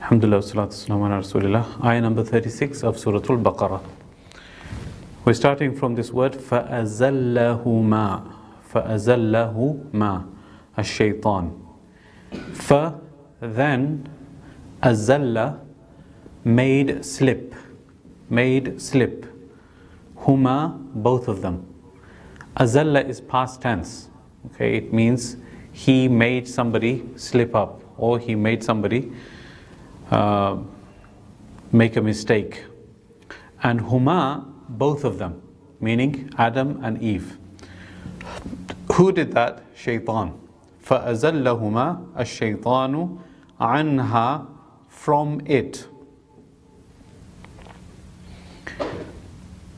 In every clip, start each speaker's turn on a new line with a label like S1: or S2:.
S1: Alhamdulillah, salatu wassalamu ala rasulillah. Ayah number 36 of Surah Al-Baqarah. We're starting from this word فَأَزَلَّهُمَا فَأَزَلَّهُمَا الشَّيْطَانِ. Then azalla, made slip, huma, both of them. Azalla is past tense. Okay, it means he made somebody slip up, or he made somebody make a mistake. And huma, both of them, meaning Adam and Eve. Who did that? Shaitan. فَأَزَلَّهُمَا الشَّيْطَانُ عَنْهَا, from it.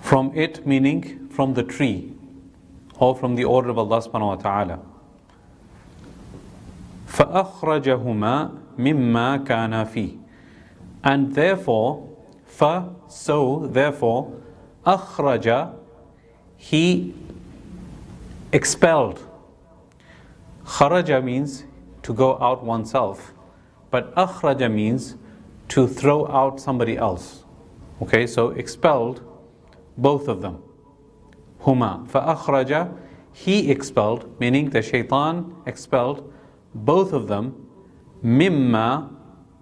S1: From it meaning from the tree, or from the order of Allah subhanahu wa ta'ala. فَأَخْرَجَهُمَا مِمَّا كَانَ فِيهِ. And therefore, therefore, أخرج, he expelled. Kharaja means to go out oneself, but akhraja means to throw out somebody else. Okay, so expelled both of them. Huma, فأخرج, he expelled, meaning the shaitan expelled both of them. Mimma,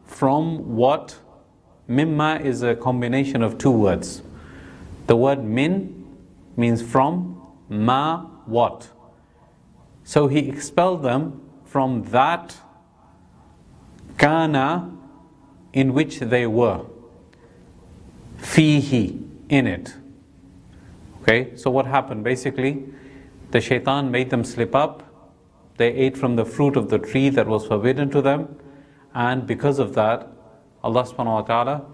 S1: from what? Mimma is a combination of two words. The word min means from, ma, what. So he expelled them from that kana, in which they were. Fihi, in it. Okay, so what happened? Basically, the shaitan made them slip up. They ate from the fruit of the tree that was forbidden to them. And because of that, Allah subhanahu wa ta'ala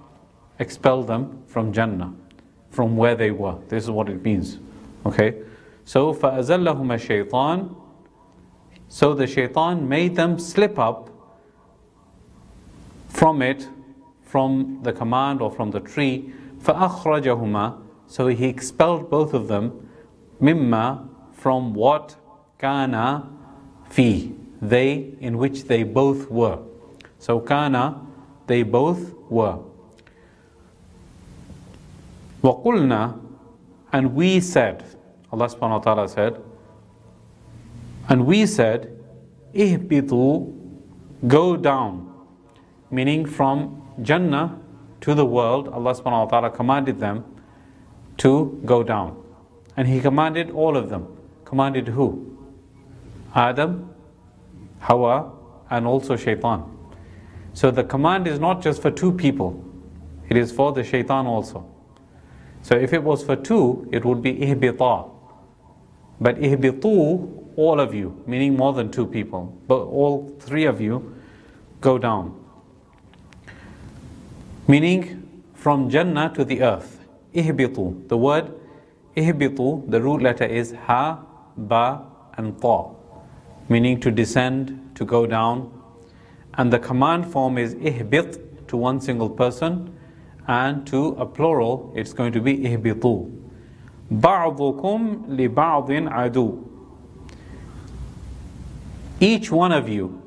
S1: expelled them from Jannah, from where they were. This is what it means. Okay, so فَأَزَلَّهُمَا الشَّيْطَانِ, so the shaitan made them slip up from it, from the command or from the tree. فَأَخْرَجَهُمَا, so he expelled both of them. Mimma, from what? Kana, fi, they, in which they both were. So kana, they both were. وَقُلْنَا, and we said, Allah subhanahu wa ta'ala said, and we said, ihbitu, go down, meaning from Jannah to the world. Allah subhanahu wa ta'ala commanded them to go down, and He commanded all of them. Commanded who? Adam, Hawa, and also Shaitan. So the command is not just for two people, it is for the Shaitan also. So if it was for two, it would be ihbita. But ihbitu, all of you, meaning more than two people, but all three of you go down. Meaning from Jannah to the earth. Ihbitu. The word ihbitu, the root letter is ha, ba, and ta, meaning to descend, to go down. And the command form is ihbit, to one single person, and to a plural, it's going to be ihbitu. Ba'dukum li ba'din adu. Each one of you,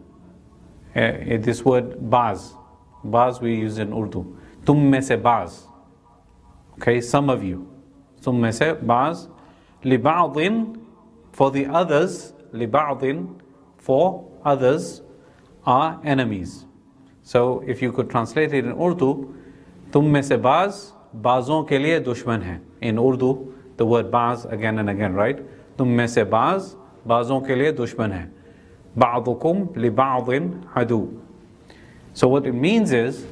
S1: this word baz we use in Urdu. Tum mein se baz. Okay, some of you. Tum mein se baz. Li ba'din, for the others. Li ba'din, for others, are enemies. So if you could translate it in Urdu, tum mein se baz, bazon ke liye dushman hai. In Urdu, the word baz again and again, right? Tum mein se baz, bazon ke liye dushman hai. Ba'dukum li ba'din adu. So what it means is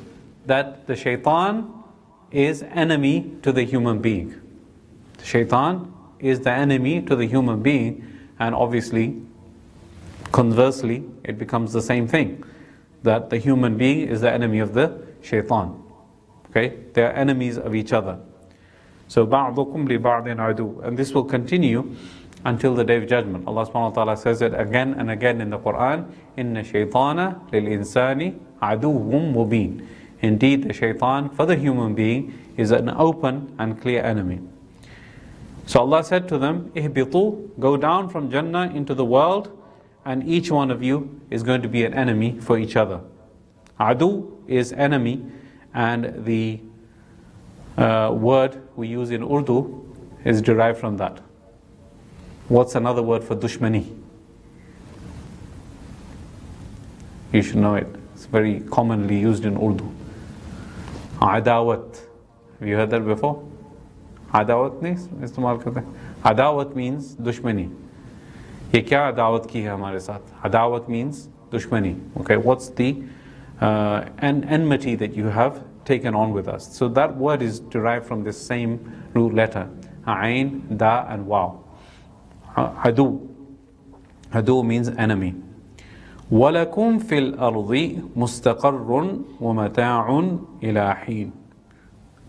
S1: that the shaitan is enemy to the human being. The shaitan is the enemy to the human being, and obviously, conversely, it becomes the same thing, that the human being is the enemy of the shaitan. Okay, they are enemies of each other. So ba'dukum li ba'din adu, and this will continue until the day of judgment. Allah subhanahu wa ta'ala says it again and again in the Quran. Inna shaytana lil insani aduwwum mubin. Indeed, the shaitan for the human being is an open and clear enemy. So Allah said to them, ihbitu, go down from Jannah into the world, and each one of you is going to be an enemy for each other. Adu is enemy, and the word we use in Urdu is derived from that. What's another word for dushmani? You should know it. It's very commonly used in Urdu. Adawat. Have you heard that before? Adawat नहीं इस्तेमाल करते हैं. Adawat means dushmani. ये क्या अदावत की है हमारे साथ? Adawat means dushmani. Okay, what's the enmity that you have taken on with us? So that word is derived from this same root letter. Ain, da, and waw. Adu. Adu means enemy. وَلَكُمْ فِي الْأَرْضِ مُسْتَقَرٌّ وَمَتَاعٌ إِلَى حِينٍ.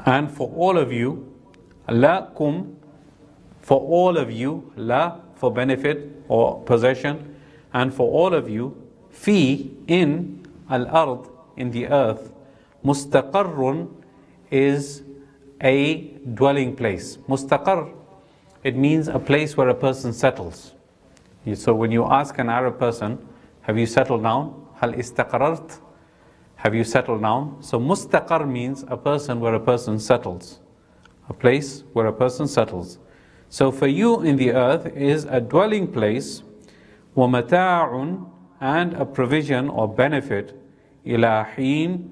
S1: And for all of you, lakum, for all of you, la for benefit or possession, and for all of you, fi in al-ard, in the earth, mustaqarrun is a dwelling place. Mustaqar, it means a place where a person settles. So when you ask an Arab person, have you settled down? Hal istaqarart? Have you settled down? So mustaqar means a person where a person settles. A place where a person settles. So for you in the earth is a dwelling place, وَمَتَاعٌ, and a provision or benefit, إِلَى حِينٍ,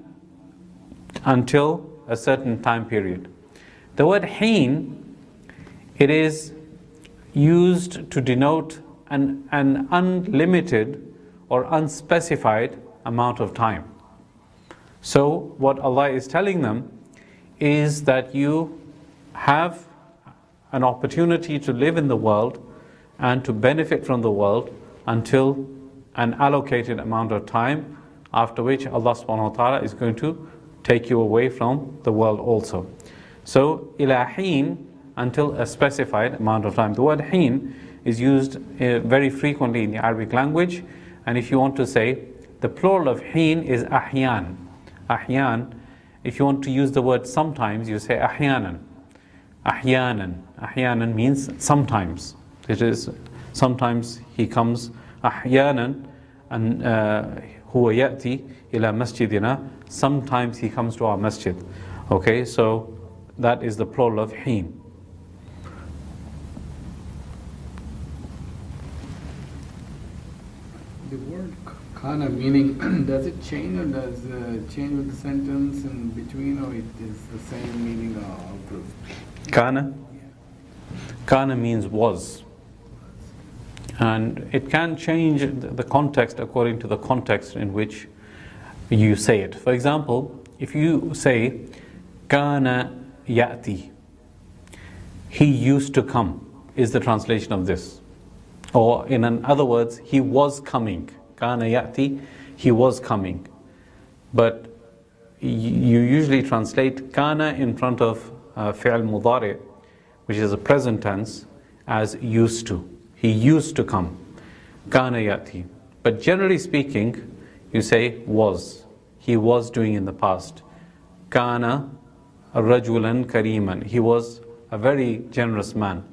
S1: until a certain time period. The word heen, it is used to denote an unlimited or unspecified amount of time. So what Allah is telling them is that you have an opportunity to live in the world and to benefit from the world until an allocated amount of time, after which Allah subhanahu wa ta'ala is going to take you away from the world also. So ila heen, until a specified amount of time. The word heen is used very frequently in the Arabic language, and if you want to say, the plural of heen is ahyan. Ahyan, if you want to use the word sometimes, you say ahyanan. Ahyanan. Ahyanan means sometimes. It is sometimes he comes ahyanan, and huwa ya'ti ila masjidina. Sometimes he comes to our masjid. Okay, so that is the plural of heen.
S2: The word kana meaning, does it change, or does it change with the sentence in between, or it is the same meaning of
S1: Kana? Kana means was. And it can change the context according to the context in which you say it. For example, if you say, Kana ya'ti, he used to come, is the translation of this. Or in other words, he was coming. Kana ya'ti, he was coming. But you usually translate kana in front of fi'al mudari', which is a present tense, as used to. He used to come. Kana ya'ti. But generally speaking, you say was. He was doing in the past. Kana rajulan kariman. He was a very generous man.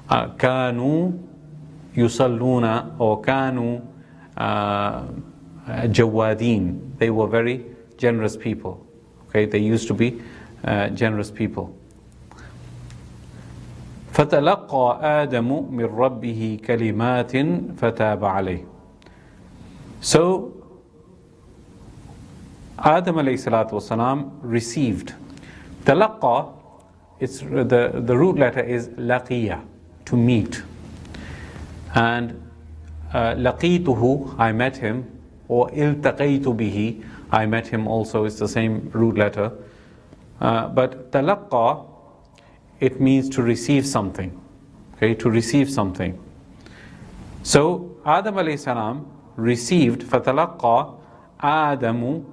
S1: Kanu yusalluna, or kanu jawadin. They were very generous people. Okay, they used to be generous people. فَتَلَقَّى آدَمُ مِنْ رَبِّهِ كَلِمَاتٍ فَتَابَ عَلَيْهِ. So Adam alayhi salatu wasalam received. Talaqqa, it's the root letter is laqiya, to meet. And laqituhu, I met him, or iltaqaytu bihi, I met him also, is the same root letter. But talaqqa, it means to receive something. Okay, to receive something. So Adam alayhi salam received, fatalaqqa Adamu,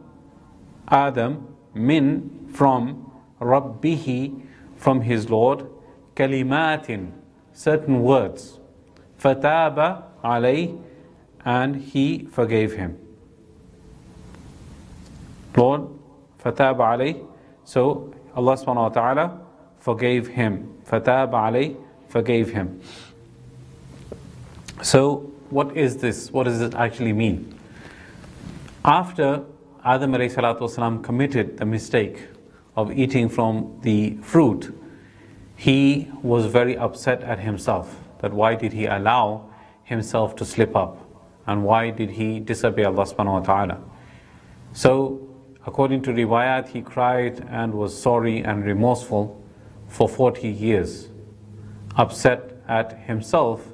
S1: Adam, min, from, Rabbihi, from his Lord, kalimatin, certain words, fataba alayh, and he forgave him. Lord, fataba alayh, so Allah subhanahu wa ta'ala forgave him. Fataba alayh, forgave him. So what is this? What does it actually mean? After Adam alayhi salatu wasalam committed the mistake of eating from the fruit, he was very upset at himself, that why did he allow himself to slip up, and why did he disobey Allah subhanahu wa ta'ala. So according to riwayat, he cried and was sorry and remorseful for 40 years, upset at himself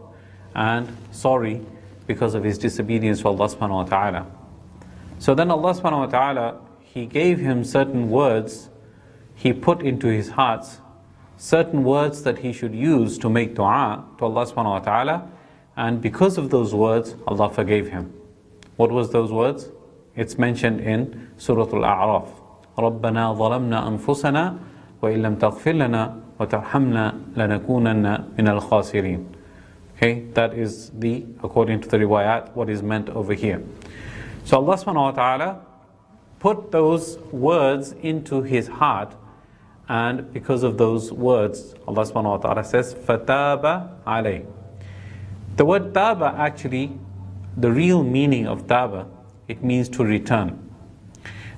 S1: and sorry because of his disobedience to Allah subhanahu wa ta'ala. So then Allah subhanahu wa ta'ala, He gave him certain words, He put into his hearts certain words that he should use to make dua to Allah subhanahu wa ta'ala, and because of those words, Allah forgave him. What was those words? It's mentioned in Surah Al-A'raf. رَبَّنَا ظَلَمْنَا أَنفُسَنَا وَإِن لَمْ تَغْفِرْ لَنَا وَتَرْحَمْنَا لَنَكُونَنَّ مِنَ الْخَاسِرِينَ. Okay, that is according to the riwayat, what is meant over here. So Allah subhanahu wa ta'ala put those words into his heart, and because of those words, Allah subhanahu wa ta'ala says, فَتَابَ عَلَيْهِ. The word taba, actually, the real meaning of taba, it means to return.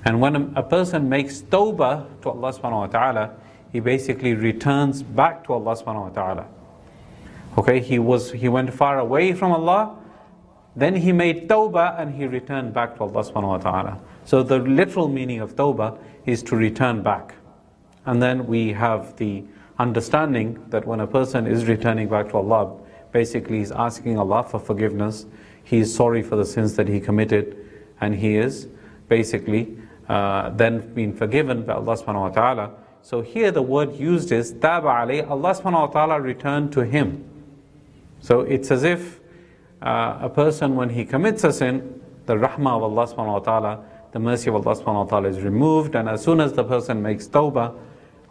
S1: And when a person makes tawbah to Allah subhanahu wa ta'ala, he basically returns back to Allah subhanahu wa ta'ala. Okay, he went far away from Allah, then he made tawbah and he returned back to Allah subhanahu wa ta'ala. So the literal meaning of tawbah is to return back. And then we have the understanding that when a person is returning back to Allah, basically he's asking Allah for forgiveness, he is sorry for the sins that he committed, and he is basically then being forgiven by Allah subhanahu wa ta'ala. So here the word used is taba alayhi, Allah subhanahu wa ta'ala returned to him. So it's as if a person, when he commits a sin, the rahmah of Allah subhanahu wa ta'ala, the mercy of Allah subhanahu wa ta'ala is removed, and as soon as the person makes tawbah,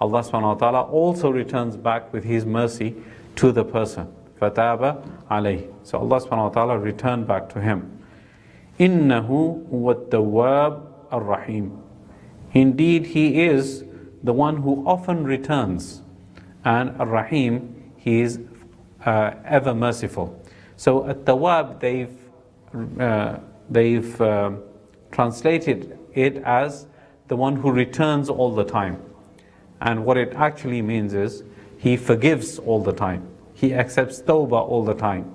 S1: Allah subhanahu wa ta'ala also returns back with His mercy to the person. فَتَابَ عَلَيْهِ. So Allah subhanahu wa ta'ala returned back to him. إِنَّهُ هُوَ التَّوَّابُ الرَّحِيمُ. Indeed, He is the one who often returns, and Ar-Rahim, He is ever merciful. So At-Tawwab, they've translated it as the one who returns all the time. And what it actually means is, He forgives all the time. He accepts tawbah all the time.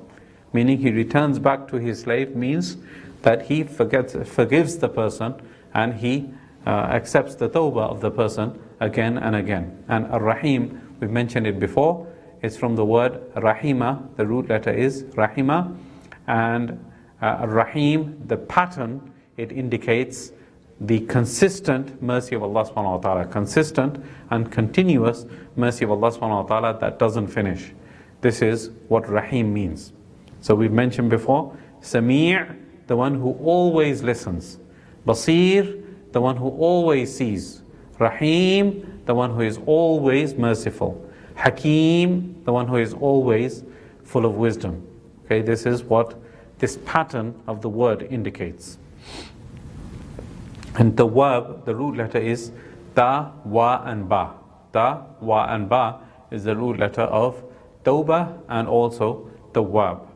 S1: Meaning He returns back to His slave means that He forgives the person, and He accepts the tawbah of the person again and again. And Ar-Rahim, we've mentioned it before, it's from the word Rahima, the root letter is Rahima, and Ar-Rahim, the pattern, it indicates the consistent mercy of Allah subhanahu wa ta'ala, consistent and continuous mercy of Allah subhanahu wa ta'ala that doesn't finish. This is what Rahim means. So we've mentioned before, Sami', the one who always listens. Basir, the one who always sees. Rahim, the one who is always merciful. Hakim, the one who is always full of wisdom. Okay, this is what this pattern of the word indicates. And Tawwab, the root letter is Ta, Wa and Ba. Ta, Wa and Ba is the root letter of Tawbah and also Tawwab.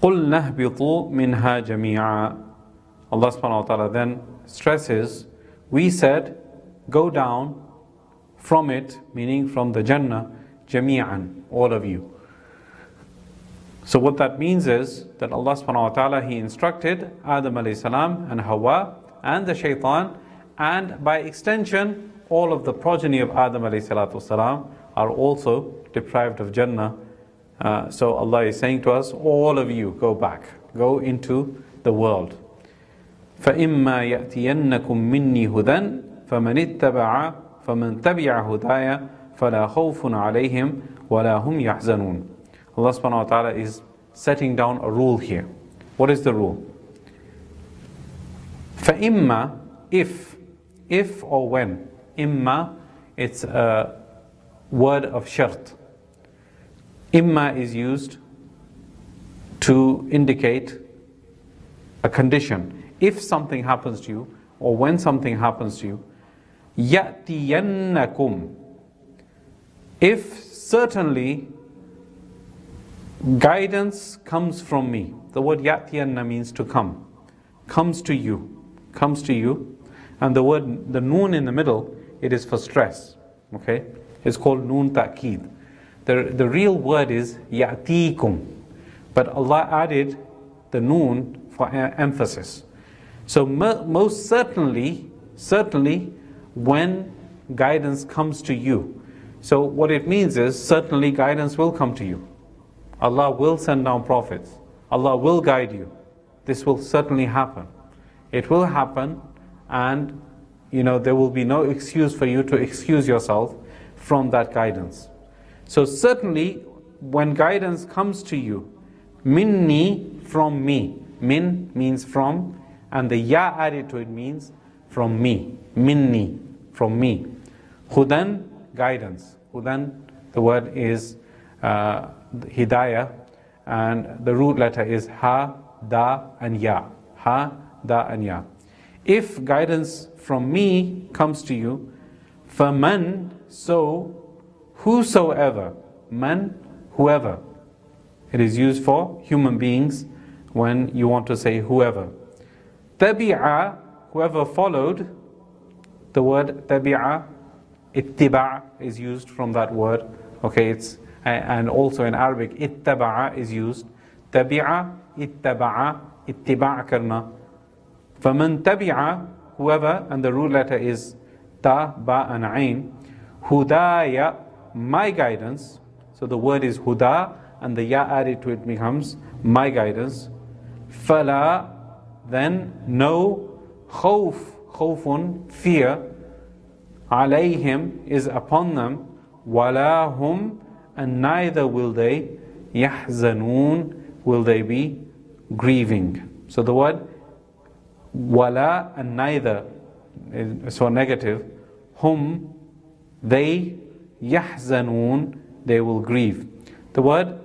S1: قُلْ نَهْبِطُوا مِنْهَا جَمِيعًا. Allah subhanahu wa ta'ala then stresses, we said, go down from it, meaning from the Jannah, jami'an, all of you. So what that means is that Allah subhanahu wa ta'ala, He instructed Adam alayhi salam and Hawa and the shaitan, and by extension all of the progeny of Adam alayhi salatu salam are also deprived of Jannah. So Allah is saying to us, all of you go back, go into the world. فَإِمَّا يَأْتِيَنَّكُم مِّنِّي هُدًى فَمَنِ تَبِعَ هُدَايَ فَلَا خَوْفٌ عَلَيْهِمْ وَلَا هُمْ يَحْزَنُونَ. Allah subhanahu wa ta'ala is setting down a rule here. What is the rule? فَإِمَّا, if or when. Imma, it's a word of shart. Imma is used to indicate a condition. If something happens to you, or when something happens to you, يَأْتِيَنَّكُمْ, if certainly guidance comes from me. The word yatiyanna means to come, comes to you. comes to you, and the noon in the middle, it is for stress. Okay? It's called noon ta'keed. The real word is ya'tikum, but Allah added the noon for emphasis. So most certainly when guidance comes to you. So what it means is certainly guidance will come to you. Allah will send down prophets. Allah will guide you. This will certainly happen. It will happen, and there will be no excuse for you to excuse yourself from that guidance. So certainly when guidance comes to you, minni, from me. Min means from, and the ya added to it means from me. Minni, from me. Hudan, guidance. Hudan, the word is hidayah, and the root letter is ha, da, and ya. Ha, da, and ya. If guidance from me comes to you, faman, so whosoever, man, whoever. It is used for human beings when you want to say whoever. Tabi'a, whoever followed. The word tabi'a, ittiba' is used from that word. Okay, and also in Arabic, ittaba'a is used. Tabi'a, ittaba'a, ittiba' karna. Faman tabi'a, whoever, and the root letter is ta, ba, and ain. Hudaya, my guidance. So the word is huda, and the ya added to it becomes my guidance. Fala, then no, khawf, khawfun, fear, alayhim, is upon them, wala hum, and neither will they, yahzanun, will they be grieving. So the word wala and neither is for negative. Hum, they, yahzanun, they will grieve. The word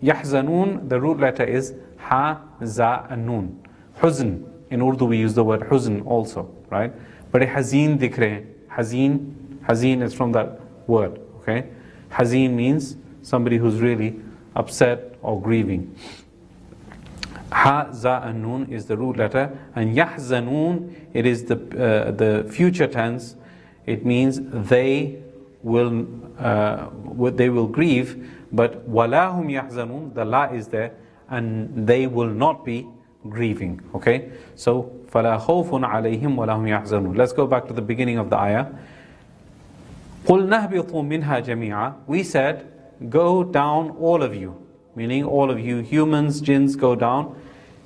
S1: yahzanun, the root letter is ha, za, and nun. Huzn, in Urdu we use the word huzn also, right? But hazeen dikre, hazeen is from that word, okay? Hazeen means somebody who's really upset or grieving. Ha, za, and nun is the root letter, and yahzanun, it is the future tense. It means they will grieve, but walahum yahzanun, the la is there, and they will not be grieving. Okay, so fala khawfun alayhim walahum yahzanun. Let's go back to the beginning of the ayah. قُلْ نَهْبِطُوا مِنْهَا جَمِيعًا. We said, go down all of you, meaning all of you, humans, jinns, go down.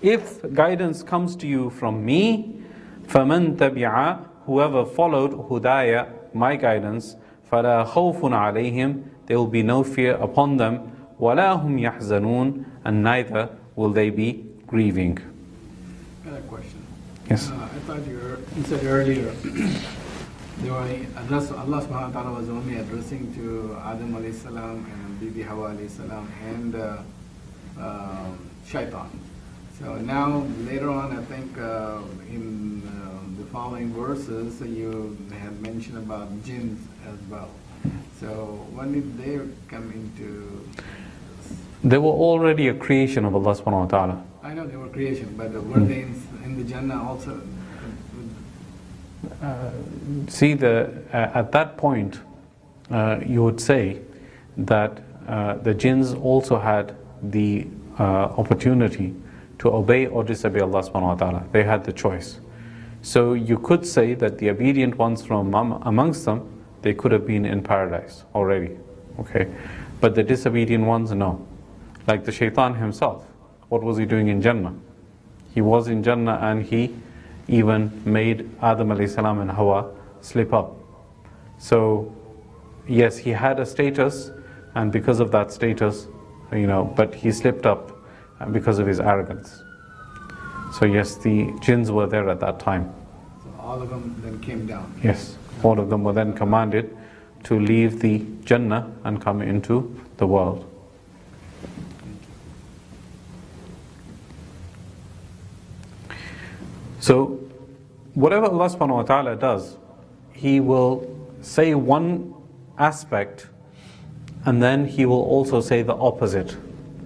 S1: If guidance comes to you from me, فَمَنْ تَبِعَ, whoever followed hudaya, my guidance, فَلَا خَوْفٌ عَلَيْهِمْ, there will be no fear upon them, وَلَا هُمْ يَحْزَنُونَ, and neither will they be grieving.
S2: I got a question.
S1: Yes.
S2: I thought you said earlier Allah subhanahu wa ta'ala was only addressing to Adam alayhi salam and Bibi Hawa alayhi salam and Shaitan. So now later on, I think in the following verses you had mentioned about jinns as well. So when did they come into?
S1: They were already a creation of Allah subhanahu wa ta'ala.
S2: I know they were creation, but were they in the Jannah also?
S1: See, at that point, you would say that the jinns also had the opportunity to obey or disobey Allah subhanahu wa ta'ala. They had the choice. So you could say that the obedient ones from amongst them, they could have been in paradise already. Okay, but the disobedient ones, no. Like the shaitan himself, what was he doing in Jannah? He was in Jannah and he even made Adam alayhi salam and Hawa slip up. So yes, he had a status, and because of that status, but he slipped up because of his arrogance. So yes, the jinns were there at that time.
S2: So all of them then came down.
S1: Yes, all of them were then commanded to leave the Jannah and come into the world. So whatever Allah subhanahu wa ta'ala does, He will say one aspect and then He will also say the opposite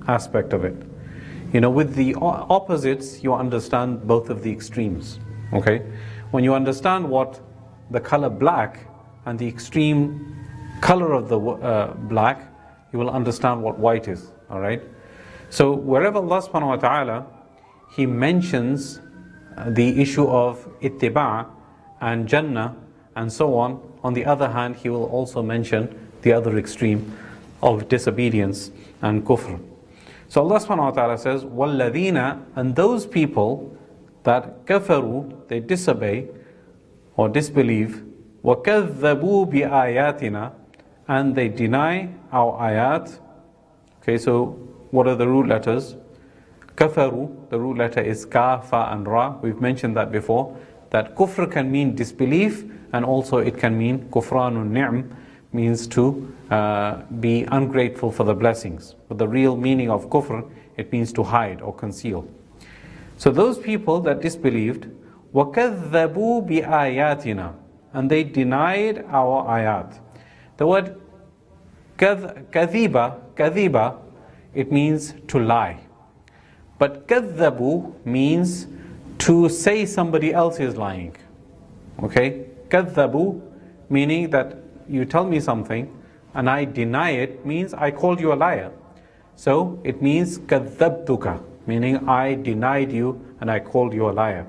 S1: aspect of it. With the opposites, you understand both of the extremes. Okay? When you understand what the color black and the extreme color of the black, you will understand what white is. Alright? So wherever Allah subhanahu wa ta'ala, He mentions the issue of ittiba' and Jannah and so on the other hand, He will also mention the other extreme of disobedience and kufr. So Allah subhanahu wa ta'ala says, وَالَّذِينَ, and those people that kafaru, they disobey or disbelieve, وَكَذَّبُوا بِآيَاتِنَا, and they deny our ayat. Okay, so what are the root letters? Kafaru, the root letter is ka, fa and ra. We've mentioned that before, that kufr can mean disbelief, and also it can mean kufranun ni'm, means to be ungrateful for the blessings. But the real meaning of kufr, it means to hide or conceal. So those people that disbelieved, وَكَذَّبُوا بِآيَاتِنَا, and they denied our ayat. The word kadhiba, it means to lie. But kadhabu means to say somebody else is lying. Okay? Kadhabu, meaning that you tell me something and I deny it, means I called you a liar. So it means kadhabtuka, meaning I denied you and I called you a liar.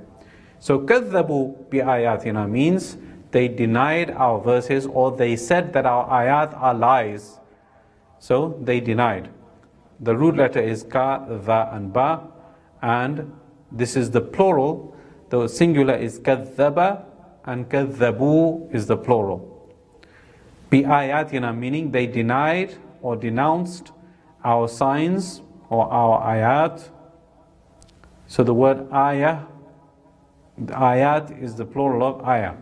S1: So kadhabu bi ayatina means they denied our verses, or they said that our ayat are lies. So they denied. The root letter is ka, dha and ba, and this is the plural. The singular is kadhaba and kadhabu is the plural. Bi ayatina meaning they denied or denounced our signs or our ayat. So the word ayah, the ayat is the plural of ayah.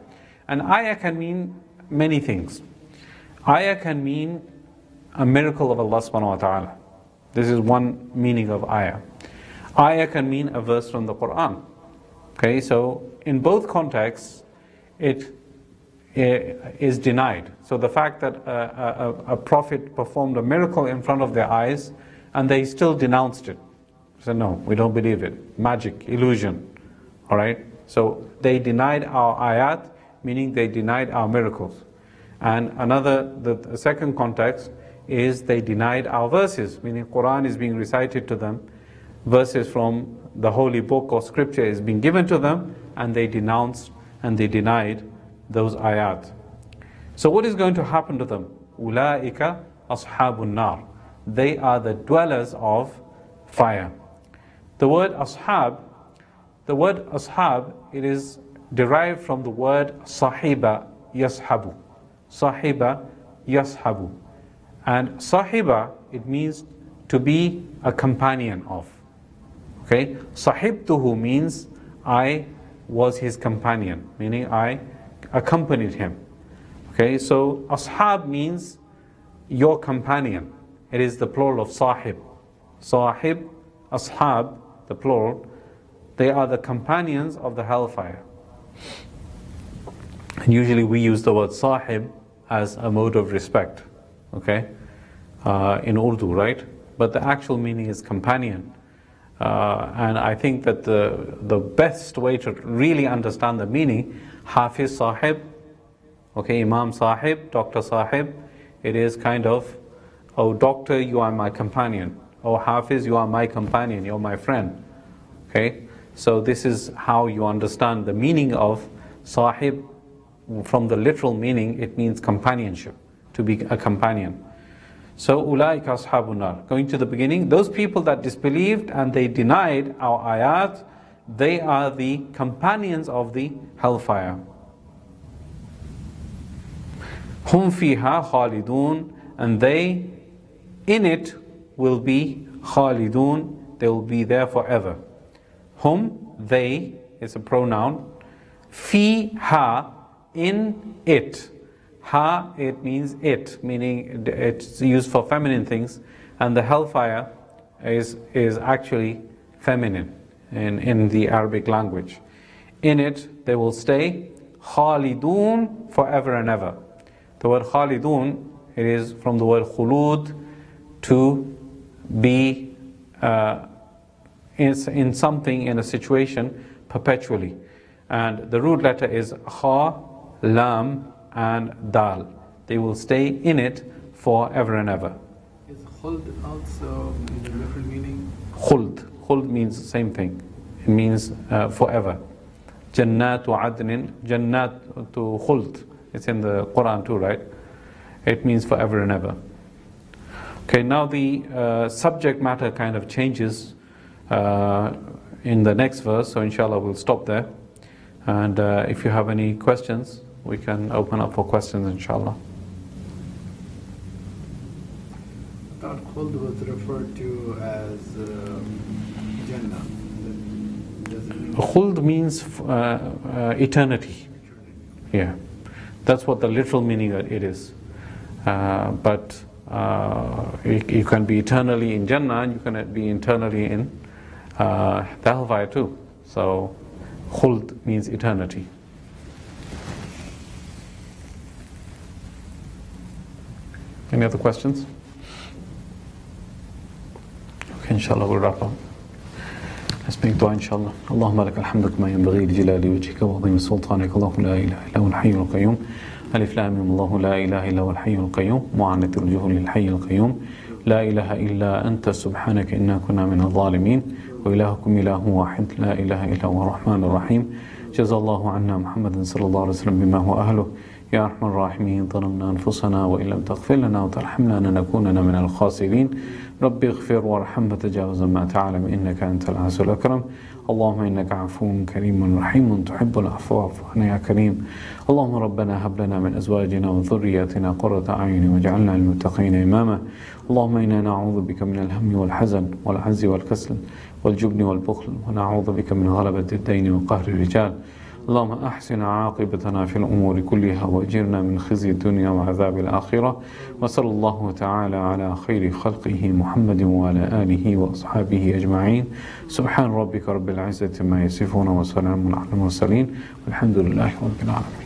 S1: And ayah can mean many things. Ayah can mean a miracle of Allah subhanahu wa ta'ala. This is one meaning of ayah. Ayah can mean a verse from the Quran. Okay, so in both contexts, it is denied. So the fact that a prophet performed a miracle in front of their eyes and they still denounced it. Said, no, we don't believe it. Magic, illusion. Alright? So they denied our ayat, meaning they denied our miracles. And the second context is they denied our verses, meaning Quran is being recited to them, verses from the holy book or scripture is being given to them, and they denounced and they denied those ayat. So what is going to happen to them? Ulaika ashabun nar. They are the dwellers of fire. The word ashab, it is derived from the word sahiba yashabu. Sahiba yashabu. And sahiba, it means to be a companion of. Okay? Sahibtuhu means I was his companion, meaning I accompanied him. Okay? So ashab means your companion. It is the plural of sahib. Sahib, ashab, the plural, they are the companions of the hellfire. And usually we use the word sahib as a mode of respect, okay, in Urdu, right? But the actual meaning is companion. And I think that the best way to really understand the meaning, Hafiz Sahib, okay, Imam Sahib, Dr. Sahib, it is kind of, oh doctor, you are my companion. Oh Hafiz, you are my companion, you're my friend. Okay? So this is how you understand the meaning of Sahib. From the literal meaning, it means companionship, to be a companion. So, ulaika ashabun nar. Going to the beginning, those people that disbelieved and they denied our ayat, they are the companions of the hellfire. Hum fiha khalidun, and they in it will be khalidun, they will be there forever. Hum, they, is a pronoun. Fiha, in it. Ha, it means it, meaning it's used for feminine things, and the hellfire is actually feminine in the Arabic language. In it they will stay, khalidun, forever and ever. The word khalidun, it is from the word khulud, to be in something, in a situation, perpetually. And the root letter is kha, lam, and dal. They will stay in it forever and ever.
S2: Is khuld also in a different meaning?
S1: Khuld. Khuld means the same thing. It means forever. Jannatu adnin, jannatu khuld. It's in the Quran too, right? It means forever and ever. Okay, now the subject matter kind of changes in the next verse, so inshallah we'll stop there. And if you have any questions, we can open up for questions, inshallah.
S2: I thought khuld was referred to as Jannah. Does it mean
S1: Khuld means eternity. Yeah, that's what the literal meaning it is. But you can be eternally in Jannah, and you can be eternally in the hellfire too. So khuld means eternity. Any other questions? Okay, inshallah we'll wrap up. Let's make dua inshallah. Allahumma laka alhamdu kama yanbaghi li jalali wajhika wa 'azimi sultanika. Allahu la ilaha illa huwal hayyul qayyum. Alif lam mim. Allahu la ilaha illa huwal hayyul qayyum. Mu'annatul wujuh lil hayyil qayyum. La ilaha illa anta subhanaka inna kunna minadh dhalimin. Wa ilahukum ilahun wahid. La ilaha illa huwa ar-rahmanur rahim. Jazallahu anna Muhammadan sallallahu alayhi wa sallam bima huwa ahluh. يا أرحم الراحمين ظلمنا أنفسنا وإن لم تغفر لنا وترحمنا لنكونن من الخاسرين ربي اغفر وارحم وتجاوز ما تعلم إنك أنت العزيز الأكرم اللهم إنك عفو كريم رحيم تحب العفو فاعف عنا يا كريم اللهم ربنا هب لنا من أزواجنا وذرياتنا قرة أعين واجعلنا للمتقين إماما اللهم إنا نعوذ بك من الهم والحزن والعجز والكسل والجبن والبخل ونعوذ بك من غلبة الدين وقهر الرجال اللهم أحسن عاقبتنا في الأمور كلها وأجرنا من خزي الدنيا وعذاب الآخرة وصلى الله تعالى على خير خلقه محمد وعلى آله وأصحابه أجمعين سبحان ربك رب العزة ما يصفون وسلام على المرسلين والحمد لله رب العالمين.